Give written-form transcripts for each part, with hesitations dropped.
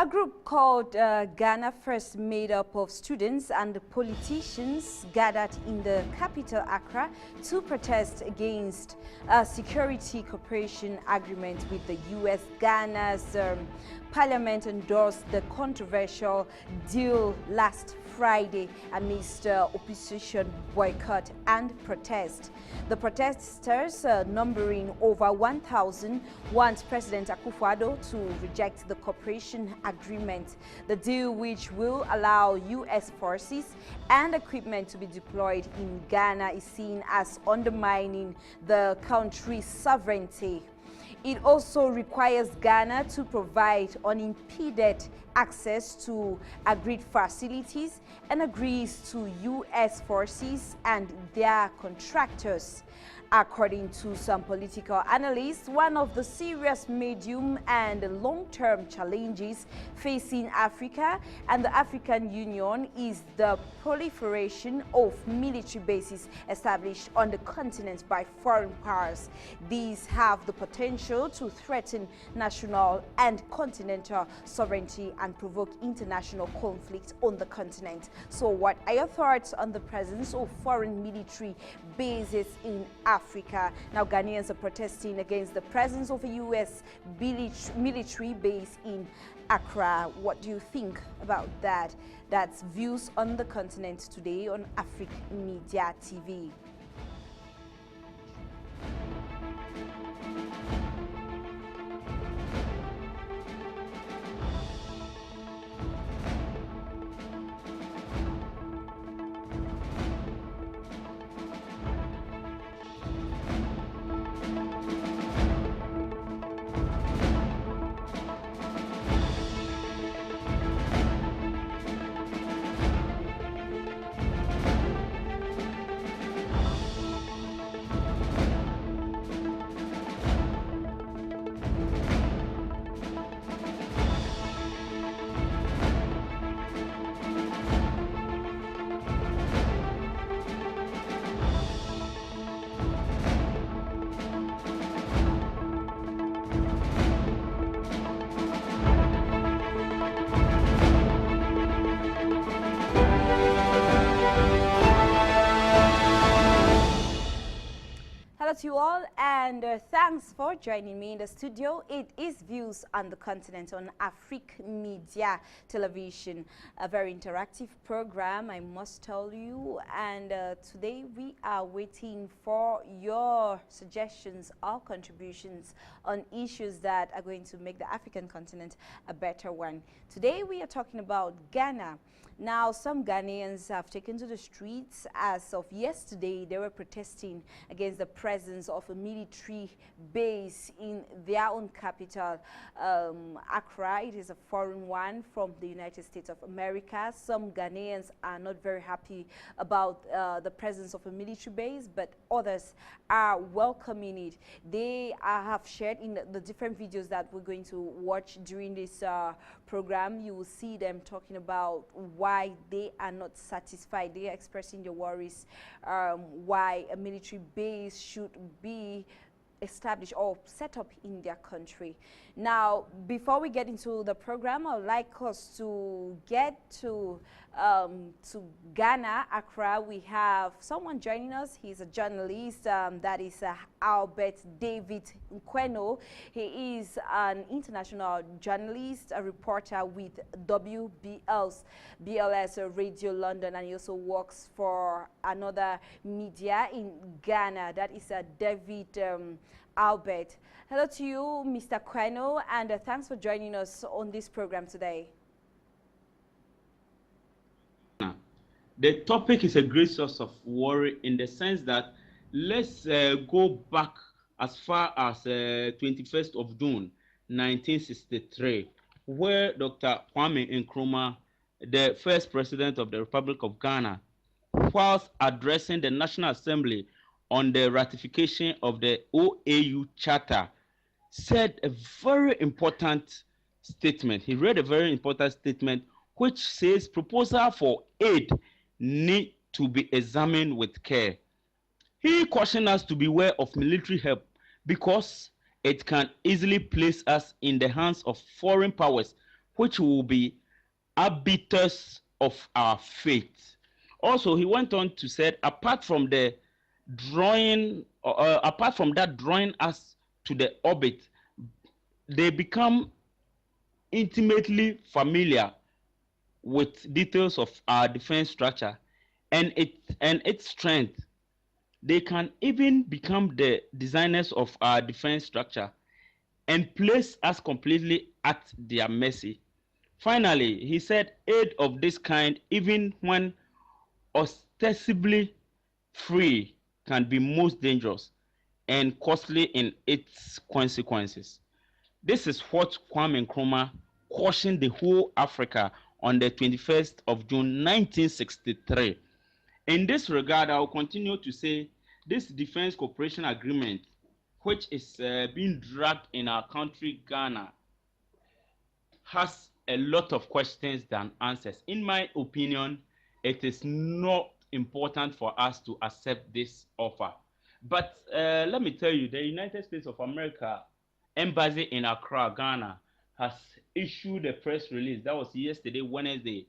A group called Ghana First, made up of students and politicians, gathered in the capital Accra to protest against a security cooperation agreement with the U.S. Ghana's parliament endorsed the controversial deal last Friday amidst opposition boycott and protest. The protesters, numbering over 1,000, want President Akufo-Addo to reject the cooperation agreement. The deal, which will allow U.S. forces and equipment to be deployed in Ghana, is seen as undermining the country's sovereignty. It also requires Ghana to provide unimpeded access to agreed facilities and agrees to U.S. forces and their contractors. According to some political analysts, one of the serious medium and long-term challenges facing Africa and the African Union is the proliferation of military bases established on the continent by foreign powers. These have the potential to threaten national and continental sovereignty and provoke international conflict on the continent. So what are your thoughts on the presence of foreign military bases in Africa? Now, Ghanaians are protesting against the presence of a U.S. military base in Accra. What do you think about that? That's Views on the Continent today on Africa Media TV. To you all, and thanks for joining me in the studio. It is Views on the Continent on Africa Media Television, a very interactive program, I must tell you. And today we are waiting for your suggestions or contributions on issues that are going to make the African continent a better one. Today we are talking about Ghana. Now, some Ghanaians have taken to the streets. As of yesterday, they were protesting against the presence of a military base in their own capital, Accra. It is a foreign one from the United States of America. Some Ghanaians are not very happy about the presence of a military base, but others are welcoming it. They have shared in the different videos that we're going to watch during this program. You will see them talking about why they are not satisfied. They are expressing their worries why a military base should be established or set up in their country. Now, before we get into the program, I would like us to get to Ghana, Accra. We have someone joining us. He's a journalist. That is Albert David Nkweno. He is an international journalist, a reporter with BLS Radio London, and he also works for another media in Ghana. That is David Albert. Hello to you, Mr. Kweno, and thanks for joining us on this program today. The topic is a great source of worry in the sense that let's go back as far as 21st of June, 1963, where Dr. Kwame Nkrumah, the first president of the Republic of Ghana, whilst addressing the National Assembly on the ratification of the OAU Charter, said a very important statement. He read a very important statement which says proposal for aid need to be examined with care. He cautioned us to beware of military help because it can easily place us in the hands of foreign powers which will be arbiters of our fate. Also, he went on to say, apart from that drawing us to the orbit, they become intimately familiar with details of our defense structure and its strength. They can even become the designers of our defense structure and place us completely at their mercy. Finally, he said aid of this kind, even when ostensibly free, can be most dangerous and costly in its consequences. This is what Kwame Nkrumah cautioned the whole Africa on the 21st of June 1963. In this regard, I will continue to say this Defense Cooperation Agreement, which is being dragged in our country, Ghana, has a lot of questions than answers. In my opinion, it is not important for us to accept this offer. But let me tell you, the United States of America Embassy in Accra, Ghana, has issued a press release. That was yesterday, Wednesday,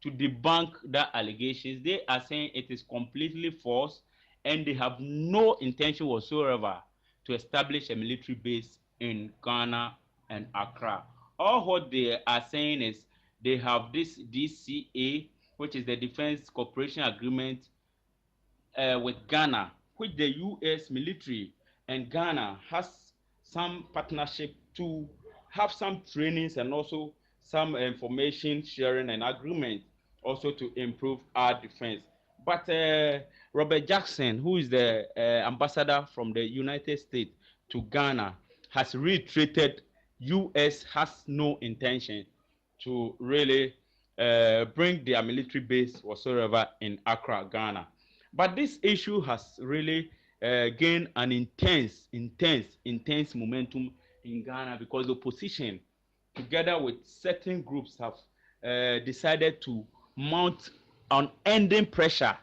to debunk that allegations. They are saying it is completely false and they have no intention whatsoever to establish a military base in Ghana and Accra. All what they are saying is they have this DCA, which is the Defense Cooperation Agreement with Ghana, which the U.S. military and Ghana has some partnership to have some trainings and also some information sharing and agreement also to improve our defense. But Robert Jackson, who is the ambassador from the United States to Ghana, has reiterated U.S. has no intention to really bring their military base whatsoever in Accra, Ghana. But this issue has really gained an intense momentum in Ghana because the opposition, together with certain groups, have decided to mount unending pressure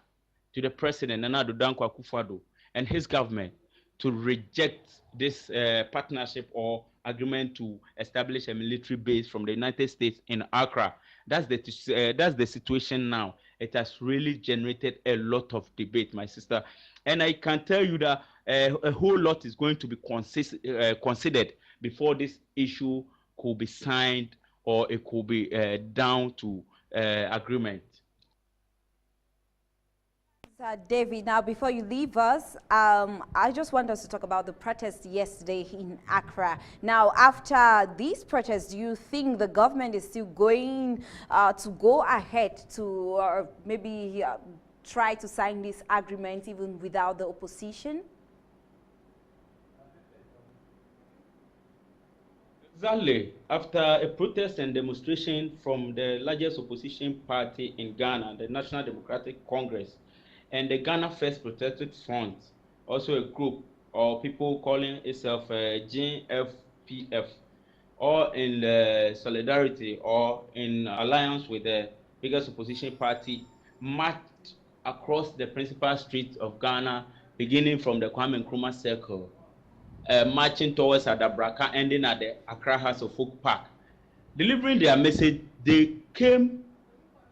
to the president, Nana Addo Dankwa Akufo-Addo, and his government to reject this partnership or agreement to establish a military base from the United States in Accra. That's the situation now. It has really generated a lot of debate, my sister, and I can tell you that a whole lot is going to be considered before this issue could be signed or it could be down to agreement. David, now before you leave us, I just want us to talk about the protest yesterday in Accra. Now, after these protests, do you think the government is still going to go ahead to maybe try to sign this agreement even without the opposition? Exactly. After a protest and demonstration from the largest opposition party in Ghana, the National Democratic Congress, and the Ghana First Protected Front, also a group or people calling itself GFPF, or in solidarity or in alliance with the biggest opposition party, marched across the principal streets of Ghana, beginning from the Kwame Nkrumah Circle, marching towards Adabraka, ending at the Accra House of Folk Park. Delivering their message, they came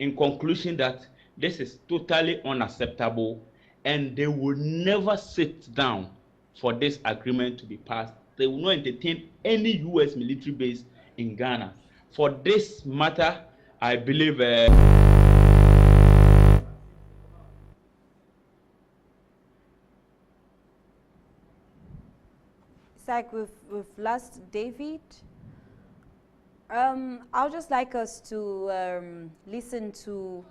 in conclusion that this is totally unacceptable and they will never sit down for this agreement to be passed. They will not entertain any U.S. military base in Ghana. For this matter, I believe It's like we've lost David. I'll just like us to listen to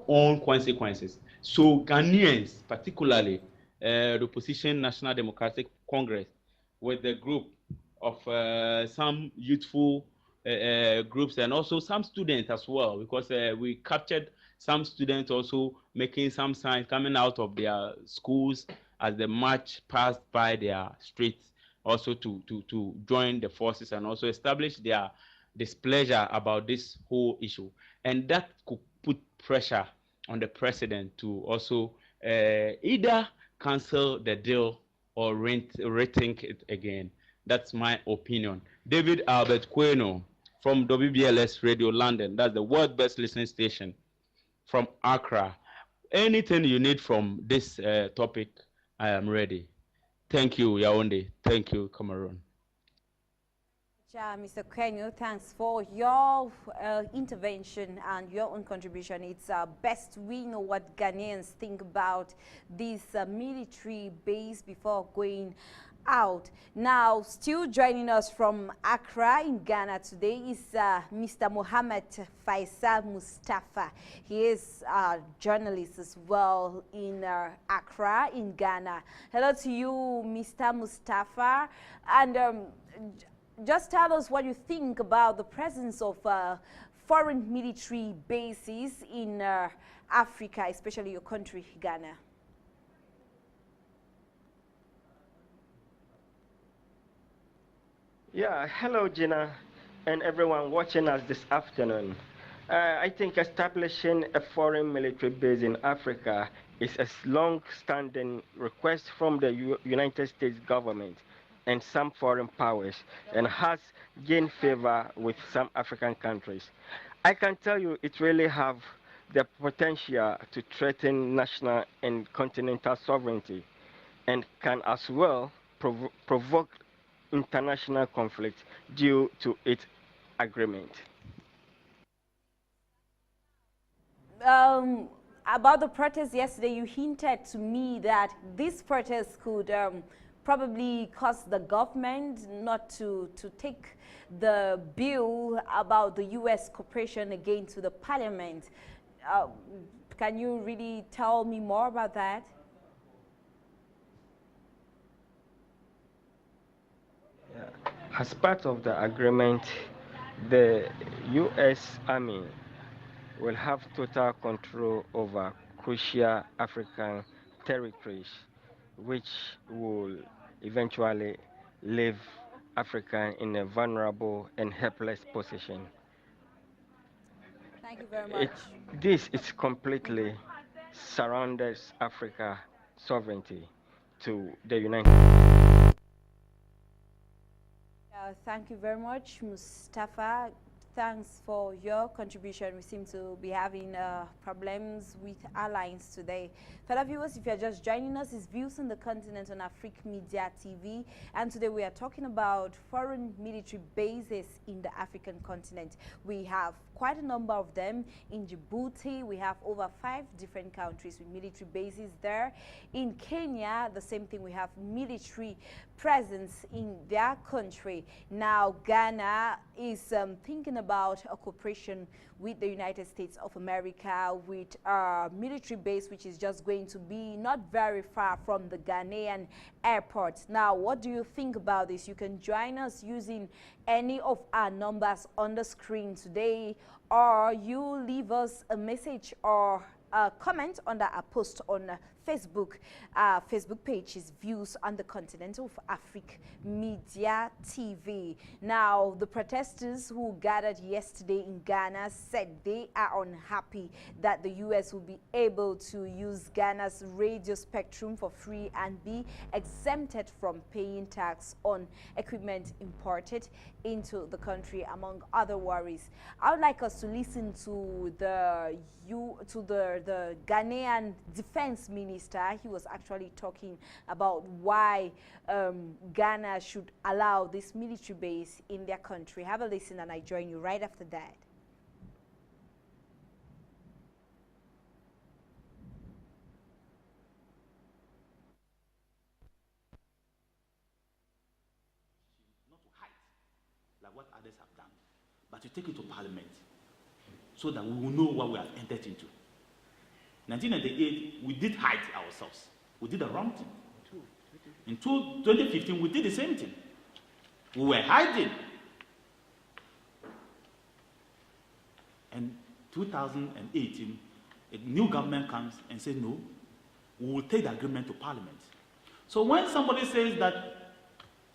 own consequences. So Ghanaians, particularly the opposition National Democratic Congress, with the group of some youthful groups and also some students as well, because we captured some students also making some signs coming out of their schools as the march passed by their streets, also to join the forces and also establish their displeasure about this whole issue. And that could put pressure on the president to also either cancel the deal or rethink it again. That's my opinion. David Albert Queno from WBLS Radio London. That's the world best listening station from Accra. Anything you need from this topic, I am ready. Thank you, Yaoundé. Thank you, Cameroon. Mr. Kwenyo, thanks for your intervention and your own contribution. It's best we know what Ghanaians think about this military base before going out. Now, still joining us from Accra in Ghana today is Mr. Mohammed Faisal Mustafa. He is a journalist as well in Accra in Ghana. Hello to you, Mr. Mustafa. And just tell us what you think about the presence of foreign military bases in Africa, especially your country, Ghana. Yeah, hello Gina and everyone watching us this afternoon. I think establishing a foreign military base in Africa is a long-standing request from the United States government and some foreign powers and has gained favor with some African countries. I can tell you it really have the potential to threaten national and continental sovereignty and can as well provoke international conflict due to its agreement. About the protest yesterday, you hinted to me that this protest could probably cause the government not to take the bill about the U.S. cooperation again to the parliament. Can you really tell me more about that? Yeah. As part of the agreement, the U.S. Army will have total control over crucial African territories, which will eventually leave Africa in a vulnerable and helpless position. Thank you very much. This is completely surrounds Africa sovereignty to the United States. Thank you very much, Mustafa. Thanks for your contribution. We seem to be having problems with our lines today. Fellow viewers, if you're just joining us, it's Views on the Continent on Africa Media TV. And today we are talking about foreign military bases in the African continent. We have quite a number of them. In Djibouti, we have over 5 different countries with military bases there. In Kenya, the same thing, we have military presence in their country. Now, Ghana is thinking about a cooperation with the United States of America with a military base which is just going to be not very far from the Ghanaian airport. Now, what do you think about this? You can join us using any of our numbers on the screen today, or you leave us a message or a comment under our post on Facebook. Our Facebook page is Views on the Continent of Africa Media TV. Now, the protesters who gathered yesterday in Ghana said they are unhappy that the U.S. will be able to use Ghana's radio spectrum for free and be exempted from paying tax on equipment imported into the country, among other worries. I would like us to listen to the Ghanaian defense minister. He was actually talking about why Ghana should allow this military base in their country. Have a listen and I join you right after that. Not to hide like what others have done, but to take it to Parliament so that we will know what we have entered into. 1998, we did hide ourselves. We did the wrong thing. In 2015, we did the same thing. We were hiding. And 2018, a new government comes and says, no, we will take the agreement to Parliament. So when somebody says that,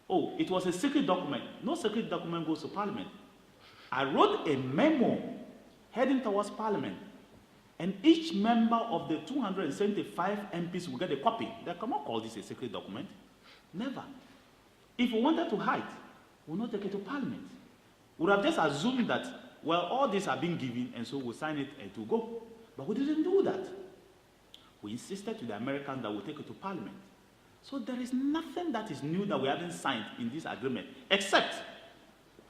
oh, it was a secret document, no secret document goes to Parliament. I wrote a memo heading towards Parliament. And each member of the 275 MPs will get a copy. They cannot call this a secret document. Never. If we wanted to hide, we'll not take it to Parliament. We would have just assumed that, well, all these are being given, and so we'll sign it and it will go. But we didn't do that. We insisted to the Americans that we'll take it to Parliament. So there is nothing that is new that we haven't signed in this agreement, except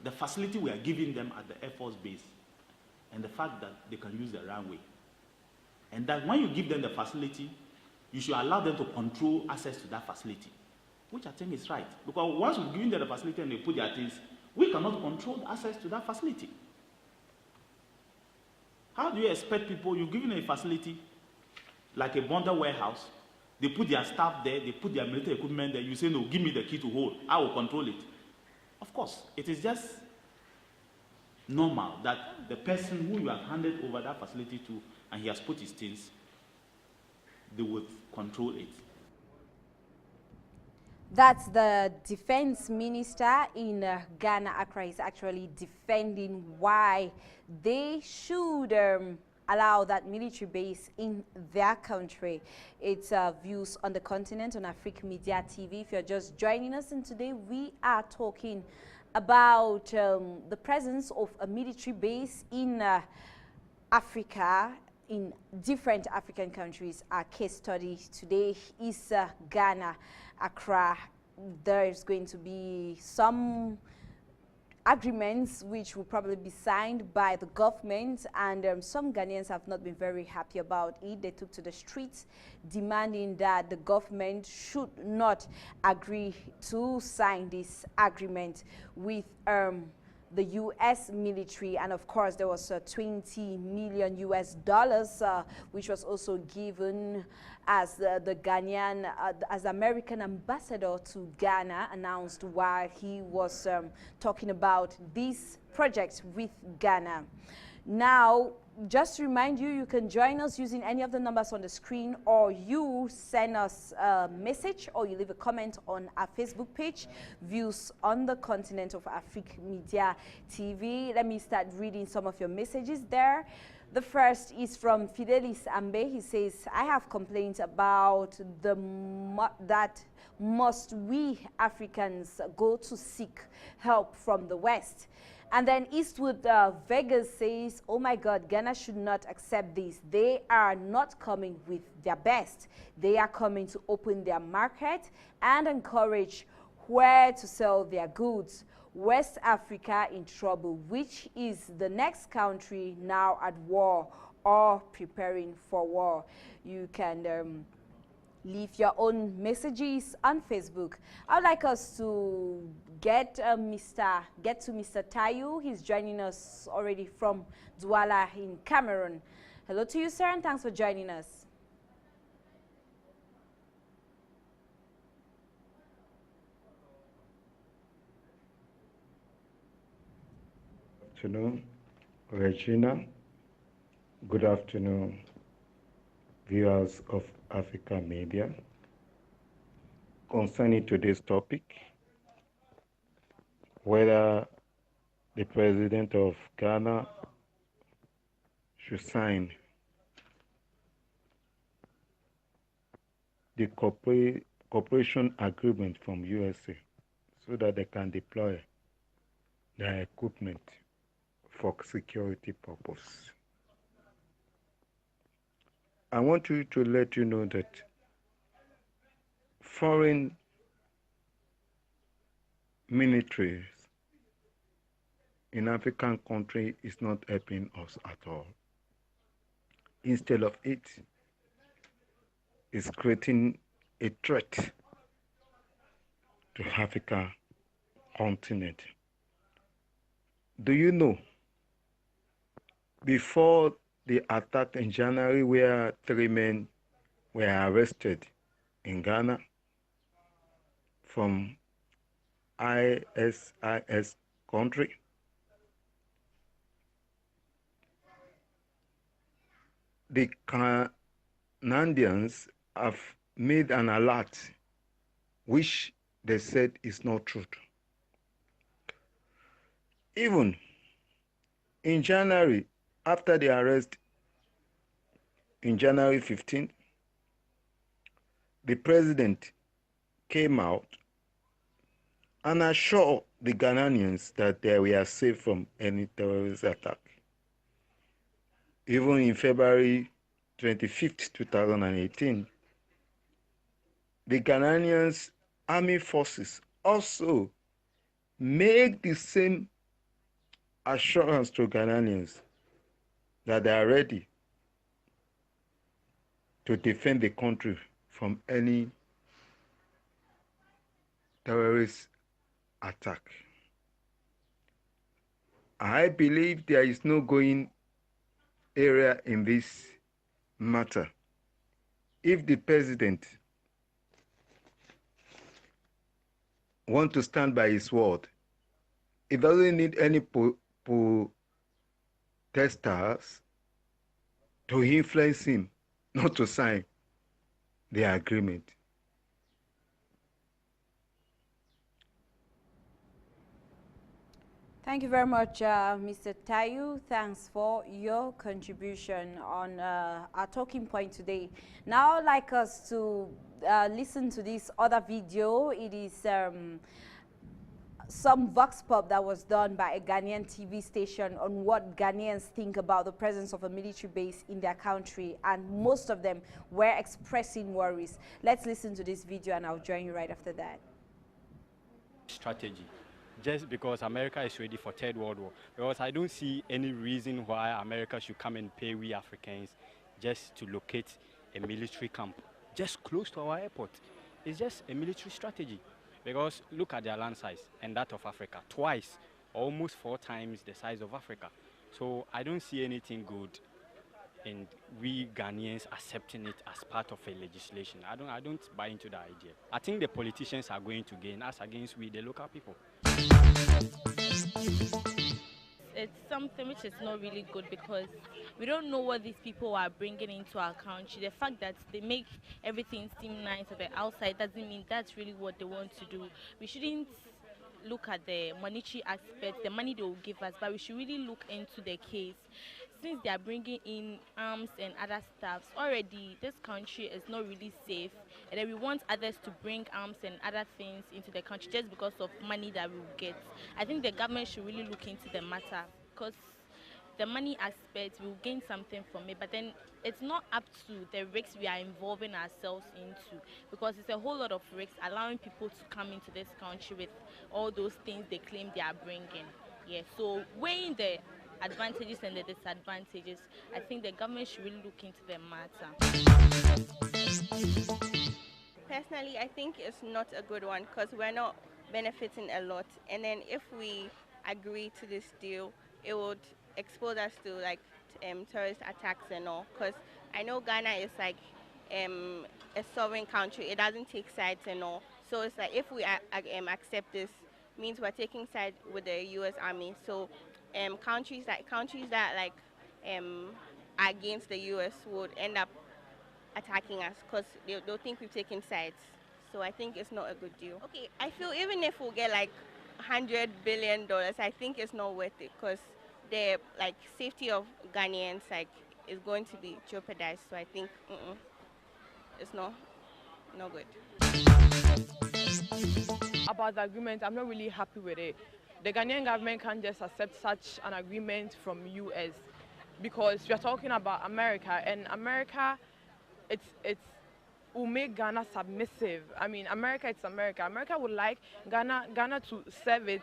the facility we are giving them at the Air Force Base and the fact that they can use the runway. And that when you give them the facility, you should allow them to control access to that facility, which I think is right. Because once we've given them the facility and they put their things, we cannot control access to that facility. How do you expect people, you're giving a facility like a bundle warehouse, they put their staff there, they put their military equipment there, you say, no, give me the key to hold, I will control it. Of course, it is just normal that the person who you have handed over that facility to and he has put his things, they would control it. That's the defense minister in Ghana, Accra, is actually defending why they should allow that military base in their country. It's Views on the Continent on Africa Media TV. If you're just joining us, and today we are talking about the presence of a military base in Africa, in different African countries. Our case study today is Ghana, Accra. There is going to be some agreements which will probably be signed by the government, and some Ghanaians have not been very happy about it. They took to the streets demanding that the government should not agree to sign this agreement with the U.S. military. And of course there was $20 million which was also given as the Ghanaian, as American ambassador to Ghana announced while he was talking about this project with Ghana. Now, just to remind you, you can join us using any of the numbers on the screen, or you send us a message, or you leave a comment on our Facebook page, Views on the Continent of Africa Media TV. Let me start reading some of your messages there. The first is from Fidelis Ambe. He says, I have complaints about that must we Africans go to seek help from the West. And then Eastwood Vegas says, oh my God, Ghana should not accept this. They are not coming with their best. They are coming to open their market and encourage where to sell their goods. West Africa in trouble, which is the next country now at war or preparing for war. You can leave your own messages on Facebook. I'd like us to get to Mr. Tayu. He's joining us already from Douala in Cameroon. Hello to you, sir, and thanks for joining us. Good afternoon, Regina. Good afternoon, viewers of Africa Media. Concerning today's topic, whether the president of Ghana should sign the cooperation agreement from USA so that they can deploy their equipment for security purpose. I want to let you know that foreign militaries in African country is not helping us at all. Instead of it, it's creating a threat to Africa continent. Do you know, before the attack in January where 3 men were arrested in Ghana from ISIS country, the Ghanaians have made an alert which they said is not true. Even in January, after the arrest in January 15th, the president came out and assure the Ghanaians that we are safe from any terrorist attack. Even in February 25th, 2018, the Ghanaians army forces also make the same assurance to Ghanaians that they are ready to defend the country from any terrorist attack. I believe there is no going area in this matter. If the president wants to stand by his word, he doesn't need any protesters to influence him not to sign the agreement. Thank you very much, Mr. Tayu. Thanks for your contribution on our talking point today. Now I'd like us to listen to this other video. It is some vox pop that was done by a Ghanaian TV station on what Ghanaians think about the presence of a military base in their country, and most of them were expressing worries. Let's listen to this video and I'll join you right after that. Strategy. Just because America is ready for Third World War. Because I don't see any reason why America should come and pay we Africans just to locate a military camp just close to our airport. It's just a military strategy. Because look at their land size and that of Africa. Twice, almost 4 times the size of Africa. So I don't see anything good in we Ghanaians accepting it as part of a legislation. I don't buy into the idea. I think the politicians are going to gain us against we, the local people. It's something which is not really good because we don't know what these people are bringing into our country. The fact that they make everything seem nice on the outside doesn't mean that's really what they want to do. We shouldn't look at the monetary aspect, the money they will give us, but we should really look into the case. Since they are bringing in arms and other stuffs, already this country is not really safe, and then we want others to bring arms and other things into the country just because of money that we will get. I think the government should really look into the matter, because the money aspect, we'll gain something from it, but then it's not up to the risks we are involving ourselves into, because it's a whole lot of risks allowing people to come into this country with all those things they claim they are bringing. Yeah, so weighing the advantages and the disadvantages, I think the government should really look into the matter. Personally, I think it's not a good one because we're not benefiting a lot, and then if we agree to this deal, it would expose us to like terrorist attacks and all, because I know Ghana is like a sovereign country, it doesn't take sides and all, so it's like if we accept this, means we're taking sides with the US Army. So countries that like are against the US would end up attacking us because they'll think we've taken sides. So I think it's not a good deal. Okay, I feel even if we'll get like $100 billion, I think it's not worth it because the like safety of Ghanaians like is going to be jeopardized. So I think it's not good. About the agreement, I'm not really happy with it. The Ghanaian government can't just accept such an agreement from US because we are talking about America, and America, it's will make Ghana submissive. I mean, America, it's America. America would like Ghana to serve it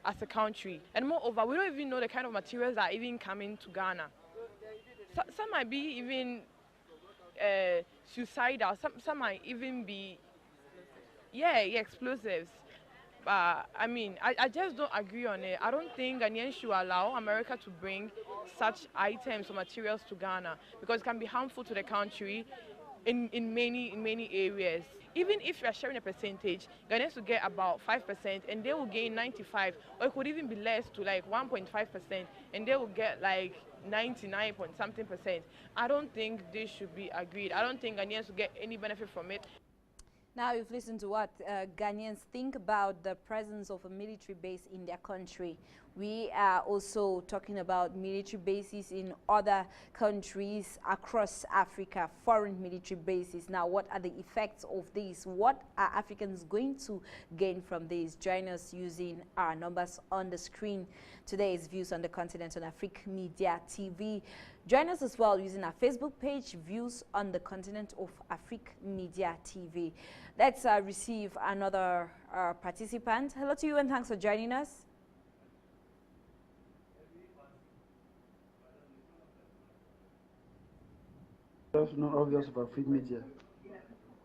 as a country. And moreover, we don't even know the kind of materials that are even coming to Ghana. Some might be even suicidal. Some might even be, explosives. I mean, I just don't agree on it. I don't think Ghanaians should allow America to bring such items or materials to Ghana because it can be harmful to the country in many areas. Even if you are sharing a percentage, Ghanaians will get about 5% and they will gain 95%, or it could even be less to like 1.5%, and they will get like 99 point something percent. I don't think this should be agreed. I don't think Ghanaians will get any benefit from it. Now you've listened to what Ghanaians think about the presence of a military base in their country. We are also talking about military bases in other countries across Africa, foreign military bases. Now, what are the effects of this? What are Africans going to gain from this? Join us using our numbers on the screen. Today's Views on the Continent on Africa Media TV. Join us as well using our Facebook page, Views on the Continent of Africa Media TV. Let's receive another participant. Hello to you and thanks for joining us. Not obvious of African media.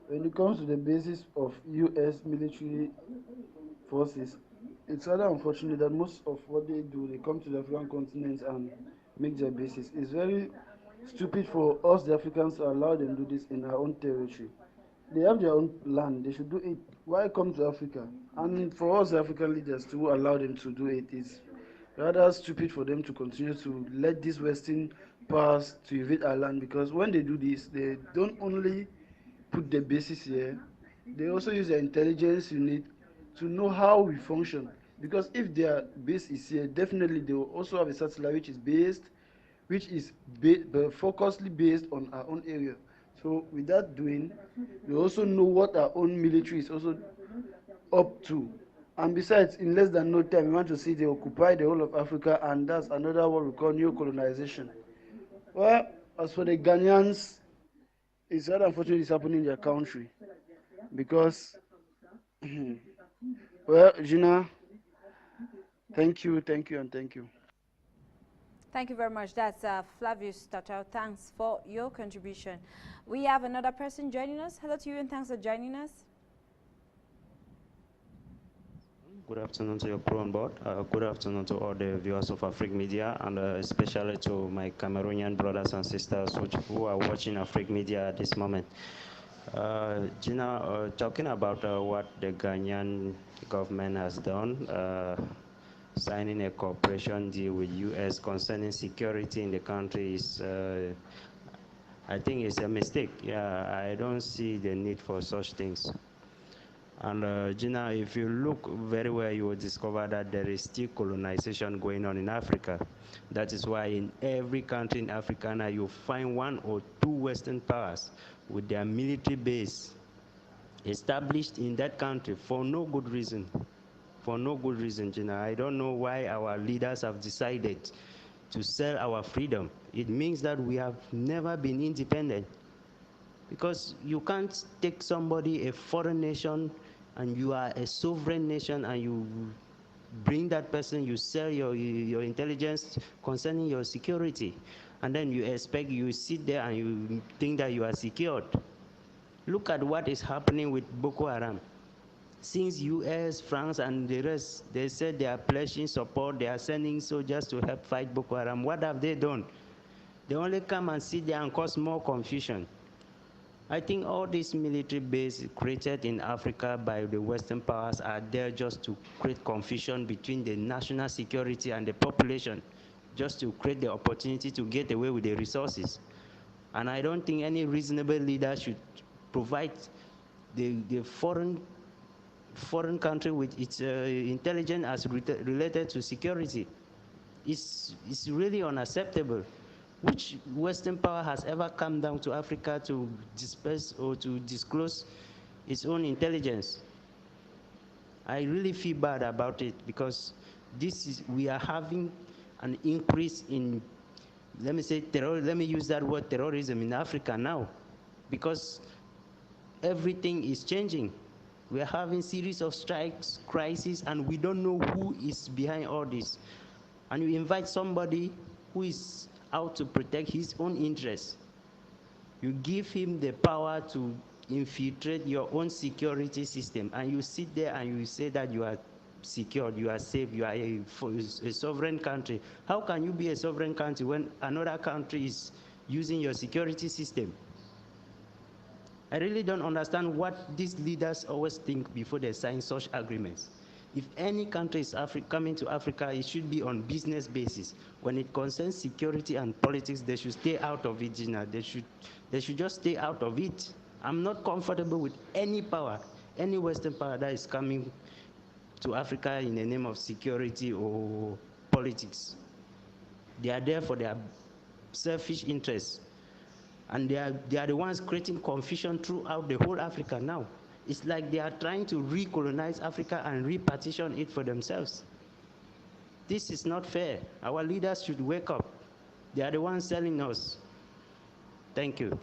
When it comes to the basis of U.S. military forces, it's rather unfortunate that most of what they do, they come to the African continent and make their bases. It's very stupid for us, the Africans, to allow them to do this in our own territory. They have their own land, they should do it. Why come to Africa? And for us, the African leaders, to allow them to do it is rather stupid for them to continue to let these Western powers to invade our land, because when they do this, they don't only put the bases here, they also use the intelligence unit to know how we function. Because if their base is here, definitely they will also have a satellite which is focusedly based on our own area. So with that doing, we also know what our own military is also up to. And besides, in less than no time, we want to see they occupy the whole of Africa, and that's another what we call new colonization. Well, as for the Ghanaians, it's rather unfortunate it's happening in their country. Because, well, Gina, thank you, and thank you. Thank you very much. That's Flavius Tatao. Thanks for your contribution. We have another person joining us. Hello to you and thanks for joining us. Good afternoon to your crew on board. Good afternoon to all the viewers of Africa Media, and especially to my Cameroonian brothers and sisters who are watching Africa Media at this moment. Gina, talking about what the Ghanaian government has done, signing a cooperation deal with U.S. concerning security in the country is, I think it's a mistake. Yeah, I don't see the need for such things. And Gina, if you look very well, you will discover that there is still colonization going on in Africa. That is why in every country in Africa now you find one or two Western powers with their military base established in that country for no good reason. For no good reason, Gina. I don't know why our leaders have decided to sell our freedom. It means that we have never been independent. Because you can't take somebody, a foreign nation, and you are a sovereign nation, and you bring that person, you sell your intelligence concerning your security, and then you expect, you sit there and you think that you are secured. Look at what is happening with Boko Haram. Since US, France, and the rest, they said they are pledging support, they are sending soldiers to help fight Boko Haram. What have they done? They only come and sit there and cause more confusion. I think all these military bases created in Africa by the Western powers are there just to create confusion between the national security and the population, just to create the opportunity to get away with the resources. And I don't think any reasonable leader should provide the foreign country with its intelligence as related to security. It's really unacceptable. Which Western power has ever come down to Africa to disperse or to disclose its own intelligence? I really feel bad about it, because we are having an increase in, let me use that word, terrorism in Africa now, because everything is changing. We are having series of strikes, crises, and we don't know who is behind all this. And you invite somebody who is out to protect his own interests. You give him the power to infiltrate your own security system, and you sit there and you say that you are secured, you are safe, you are a sovereign country. How can you be a sovereign country when another country is using your security system? I really don't understand what these leaders always think before they sign such agreements. If any country is coming to Africa, it should be on business basis. When it concerns security and politics, they should stay out of it, Gina. They should just stay out of it. I'm not comfortable with any power, any Western power that is coming to Africa in the name of security or politics. They are there for their selfish interests. And they are the ones creating confusion throughout the whole Africa now. It's like they are trying to recolonize Africa and repartition it for themselves. This is not fair. Our leaders should wake up. They are the ones selling us. Thank you.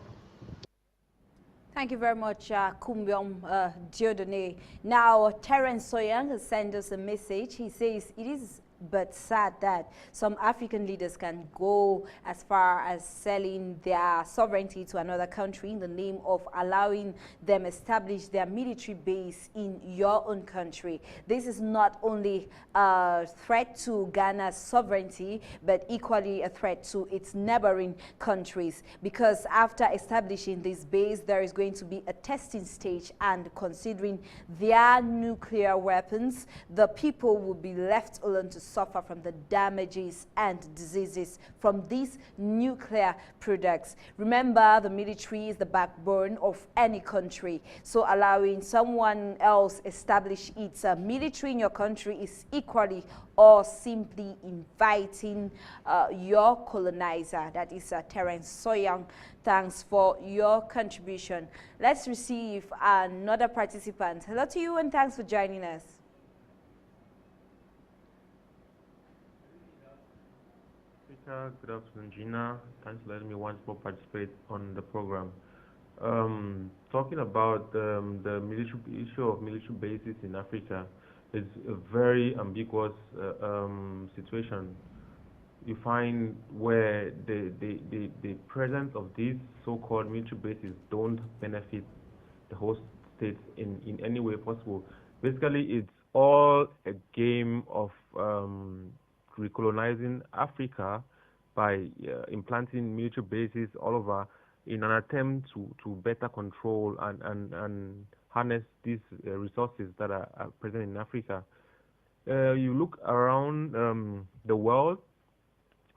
Thank you very much, Kumbyom Diodone. Now, Terence Soyang has sent us a message. He says it is but sad that some African leaders can go as far as selling their sovereignty to another country in the name of allowing them establish their military base in your own country. This is not only a threat to Ghana's sovereignty, but equally a threat to its neighboring countries, because after establishing this base, there is going to be a testing stage, and considering their nuclear weapons, the people will be left alone to suffer from the damages and diseases from these nuclear products. Remember, the military is the backbone of any country, so allowing someone else establish its military in your country is equally or simply inviting your colonizer. That is Terence Soyang. Thanks for your contribution. Let's receive another participant. Hello to you and thanks for joining us. Good afternoon, Gina. Thanks for letting me once more participate on the program. Talking about the issue of military bases in Africa, is a very ambiguous situation. You find where the presence of these so-called military bases don't benefit the host states in any way possible. Basically, it's all a game of recolonizing Africa by implanting military bases all over in an attempt to better control and harness these resources that are present in Africa. You look around the world,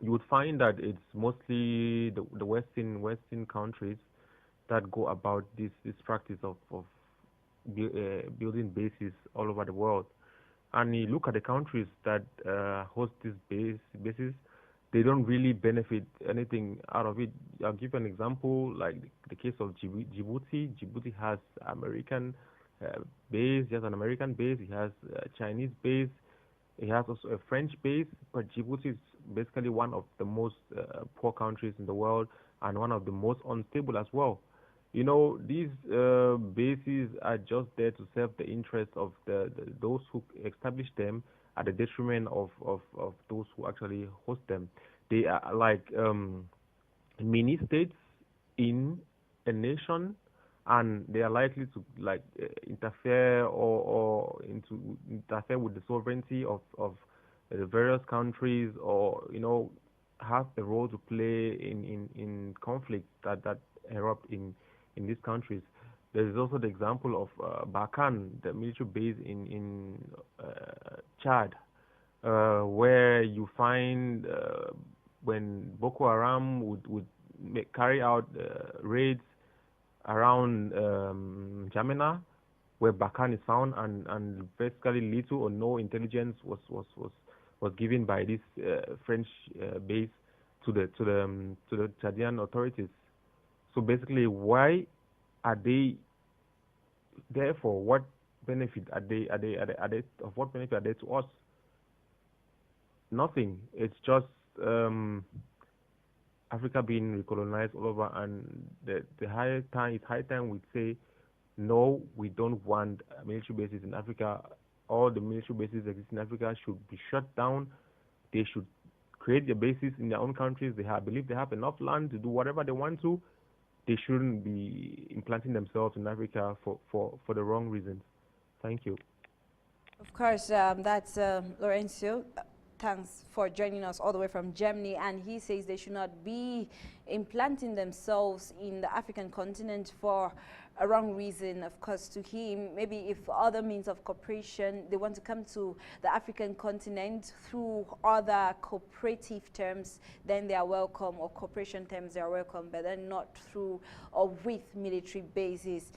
you would find that it's mostly the Western countries that go about this practice of building bases all over the world. And you look at the countries that host these bases, they don't really benefit anything out of it. I'll give you an example, like the case of Djibouti. Djibouti has American base, it has an American base, it has a Chinese base, it has also a French base, but Djibouti is basically one of the most poor countries in the world and one of the most unstable as well. You know, these bases are just there to serve the interests of those who establish them at the detriment of those who actually host them. They are like mini states in a nation, and they are likely to like interfere interfere with the sovereignty of the various countries, or have a role to play in conflicts that erupt in these countries. There is also the example of Barkhane, the military base in Chad, where you find when Boko Haram would carry out raids around Jamena, where Barkhane is found, and basically little or no intelligence was given by this French base to the Chadian authorities. So basically, why are they? Therefore, what benefit are they? Of what benefit are they to us? Nothing. It's just Africa being recolonized all over, and it's high time we say, no, we don't want military bases in Africa. All the military bases that exist in Africa should be shut down. They should create their bases in their own countries. I believe they have enough land to do whatever they want to. They shouldn't be implanting themselves in Africa for the wrong reasons. Thank you. Of course, that's Lorenzo. Thanks for joining us all the way from Germany. And he says they should not be implanting themselves in the African continent for a wrong reason, of course, to him. Maybe if other means of cooperation, they want to come to the African continent through other cooperative terms, then they are welcome, or cooperation terms, they are welcome, but then not through or with military bases.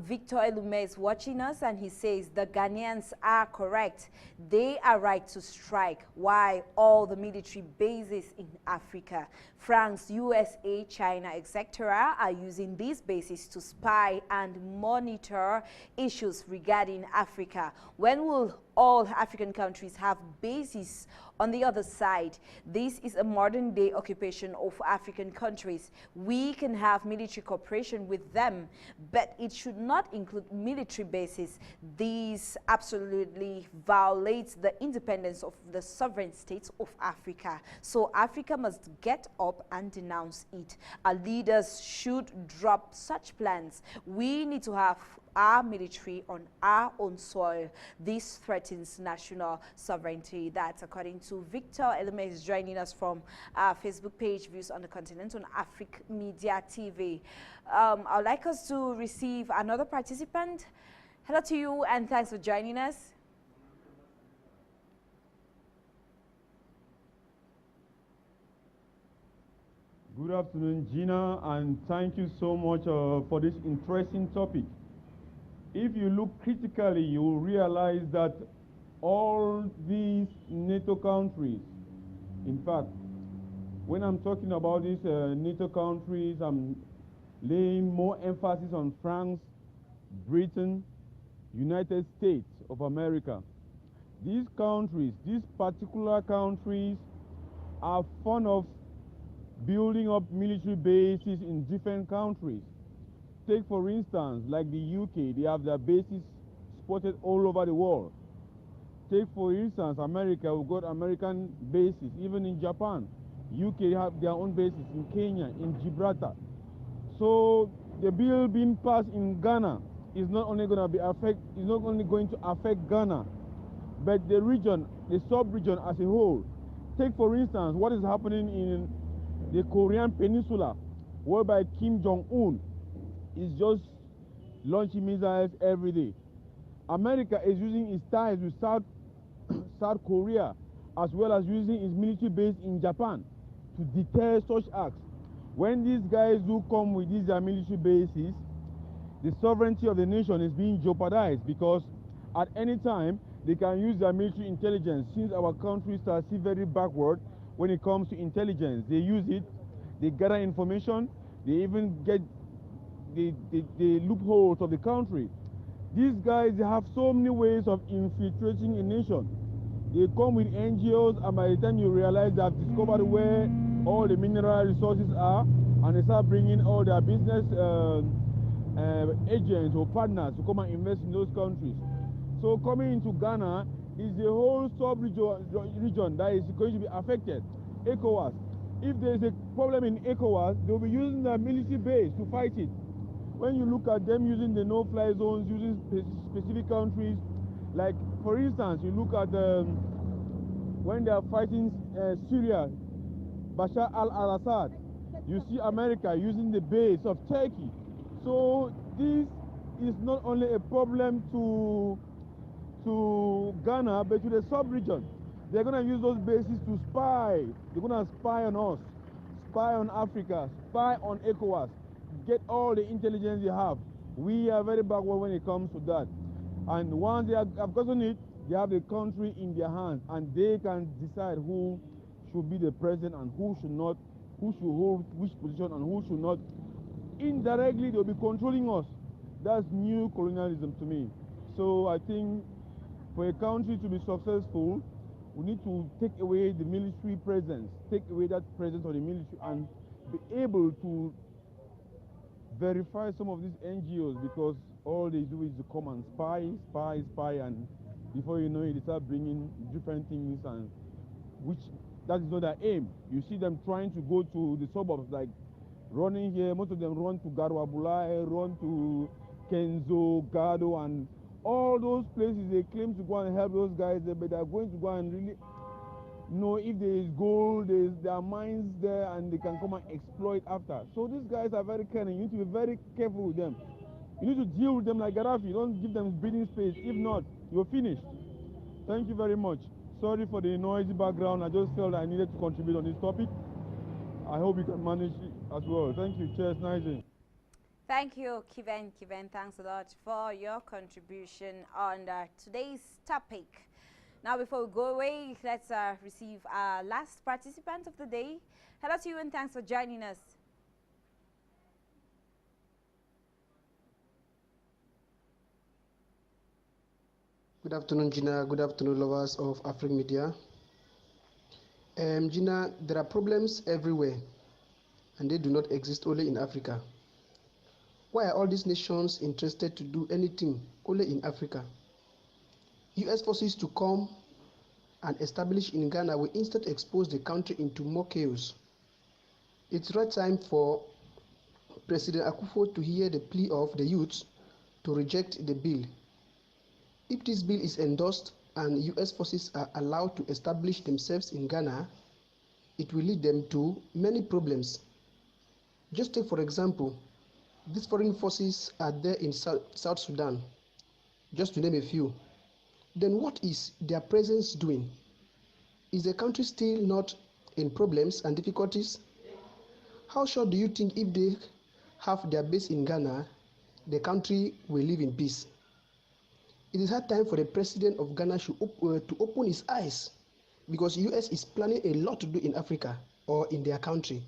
Victor Elume is watching us, and he says the Ghanaians are correct. They are right to strike. Why all the military bases in Africa, France, USA, China, etc., are using these bases to spy and monitor issues regarding Africa? When will all African countries have bases on the other side? This is a modern day occupation of African countries. We can have military cooperation with them, but it should not include military bases. This absolutely violates the independence of the sovereign states of Africa. So Africa must get up and denounce it. Our leaders should drop such plans. We need to have our military on our own soil. This threatens national sovereignty. That's according to Victor Elume, is joining us from our Facebook page, Views on the Continent, on Africa Media TV. I'd like us to receive another participant. Hello to you, and thanks for joining us. Good afternoon, Gina, and thank you so much for this interesting topic. If you look critically, you will realize that all these NATO countries, in fact, when I'm talking about these NATO countries, I'm laying more emphasis on France, Britain, United States of America. These countries, these particular countries, are fond of building up military bases in different countries. Take, for instance, like the UK, they have their bases spotted all over the world. Take, for instance, America, we've got American bases, even in Japan. UK have their own bases in Kenya, in Gibraltar. So the bill being passed in Ghana is not only going to affect Ghana, but the region, the sub-region as a whole. Take, for instance, what is happening in the Korean Peninsula, whereby Kim Jong-un is just launching missiles every day. America is using its ties with South Korea, as well as using its military base in Japan to deter such acts. When these guys do come with these military bases, the sovereignty of the nation is being jeopardized, because at any time they can use their military intelligence. Since our countries are still very backward when it comes to intelligence, they use it, they gather information, they even get the loopholes of the country. These guys, they have so many ways of infiltrating a nation. They come with NGOs, and by the time you realize they have discovered where all the mineral resources are, and they start bringing all their business agents or partners to come and invest in those countries. So coming into Ghana is the whole sub-region that is going to be affected. ECOWAS. If there is a problem in ECOWAS, they will be using their military base to fight it. When you look at them using the no-fly zones, using specific countries, like for instance, you look at when they are fighting Syria, Bashar al-Assad, you see America using the base of Turkey. So this is not only a problem to Ghana, but to the sub-region. They're going to use those bases to spy. They're going to spy on us, spy on Africa, spy on ECOWAS, get all the intelligence they have. We are very backward when it comes to that. And once they have gotten it, they have the country in their hands, and they can decide who should be the president and who should not, who should hold which position and who should not. Indirectly, they'll be controlling us. That's new colonialism to me. So I think for a country to be successful, we need to take away the military presence, take away that presence of the military, and be able to verify some of these NGOs, because all they do is to come and spy, and before you know it, they start bringing different things, and which that is not their aim. You see them trying to go to the suburbs, like running here. Most of them run to Garwabulai, run to Kenzo, Gado, and all those places. They claim to go and help those guys there, but they are going to go and really know if there is gold, there are mines there, and they can come and exploit after. So these guys are very cunning. You need to be very careful with them. You need to deal with them like Gaddafi. Don't give them breathing space. If not, you're finished. Thank you very much. Sorry for the noisy background. I just felt I needed to contribute on this topic. I hope you can manage it as well. Thank you. Cheers. Nice day. Thank you, Kiven. Kiven, thanks a lot for your contribution on today's topic. Now, before we go away, let's receive our last participant of the day. Hello to you and thanks for joining us. Good afternoon, Gina. Good afternoon, lovers of African media. Gina, there are problems everywhere, and they do not exist only in Africa. Why are all these nations interested to do anything only in Africa? US forces to come and establish in Ghana will instead expose the country into more chaos. It's right time for President Akufo to hear the plea of the youths to reject the bill. If this bill is endorsed and US forces are allowed to establish themselves in Ghana, it will lead them to many problems. Just take for example, these foreign forces are there in South Sudan, just to name a few. Then what is their presence doing? Is the country still not in problems and difficulties? How sure do you think if they have their base in Ghana, the country will live in peace? It is high time for the president of Ghana to open his eyes, because US is planning a lot to do in Africa or in their country.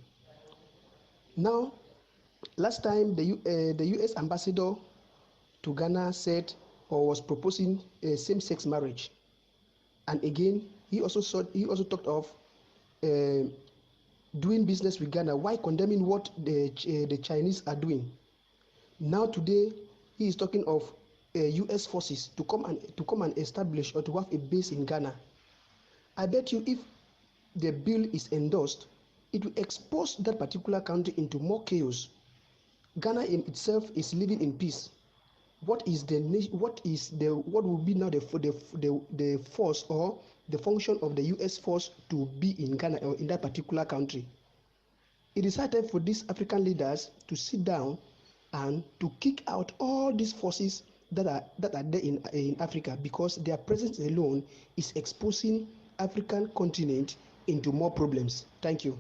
Now, last time the US ambassador to Ghana said or was proposing a same-sex marriage, and again he also talked of doing business with Ghana while condemning what the Chinese are doing. Now today he is talking of US forces to come and establish or to have a base in Ghana. I bet you if the bill is endorsed, it will expose that particular country into more chaos. Ghana in itself is living in peace. What will be now the force or the function of the US force to be in Ghana or in that particular country? It is high time for these African leaders to sit down and to kick out all these forces that are there in Africa, because their presence alone is exposing African continent into more problems. Thank you.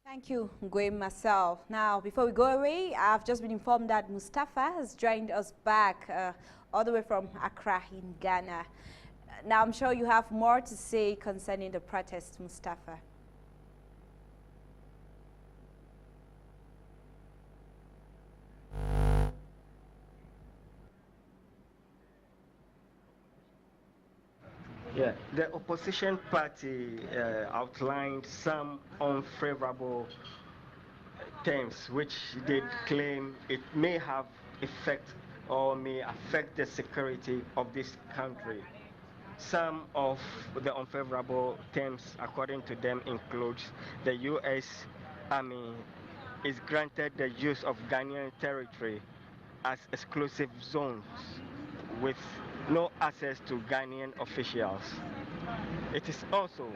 Thank you, Ngwe myself. Now, before we go away, I've just been informed that Mustafa has joined us back all the way from Accra in Ghana. Now, I'm sure you have more to say concerning the protest, Mustafa. Yeah, the opposition party outlined some unfavorable terms which they claim it may have effect or may affect the security of this country. Some of the unfavorable terms, according to them, includes the U.S. Army is granted the use of Ghanaian territory as exclusive zones with no access to Ghanaian officials. It is also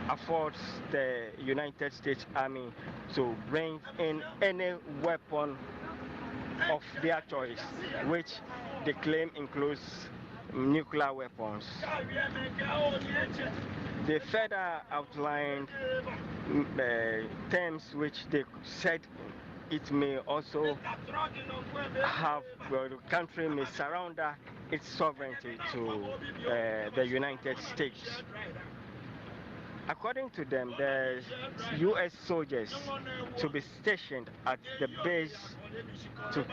affords the United States Army to bring in any weapon of their choice, which they claim includes nuclear weapons. They further outlined terms which they said it may also have, well, the country may surrender its sovereignty to the United States. According to them, the U.S. soldiers to be stationed at the base to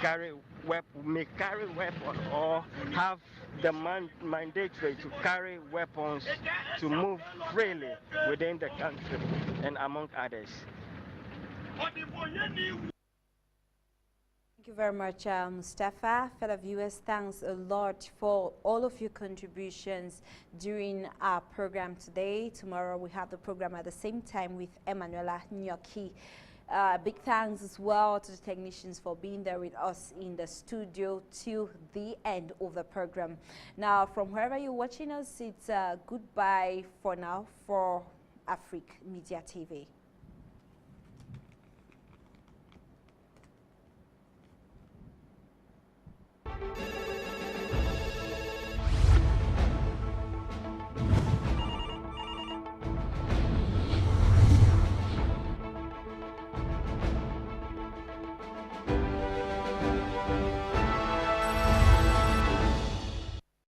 may carry weapons or have the mandatory to carry weapons to move freely within the country and among others. Thank you very much, Mustafa. Fellow viewers, thanks a lot for all of your contributions during our program today. Tomorrow we have the program at the same time with Emanuela Nyoki. Big thanks as well to the technicians for being there with us in the studio till the end of the program. Now, from wherever you're watching us, it's goodbye for now for Afrique Media TV.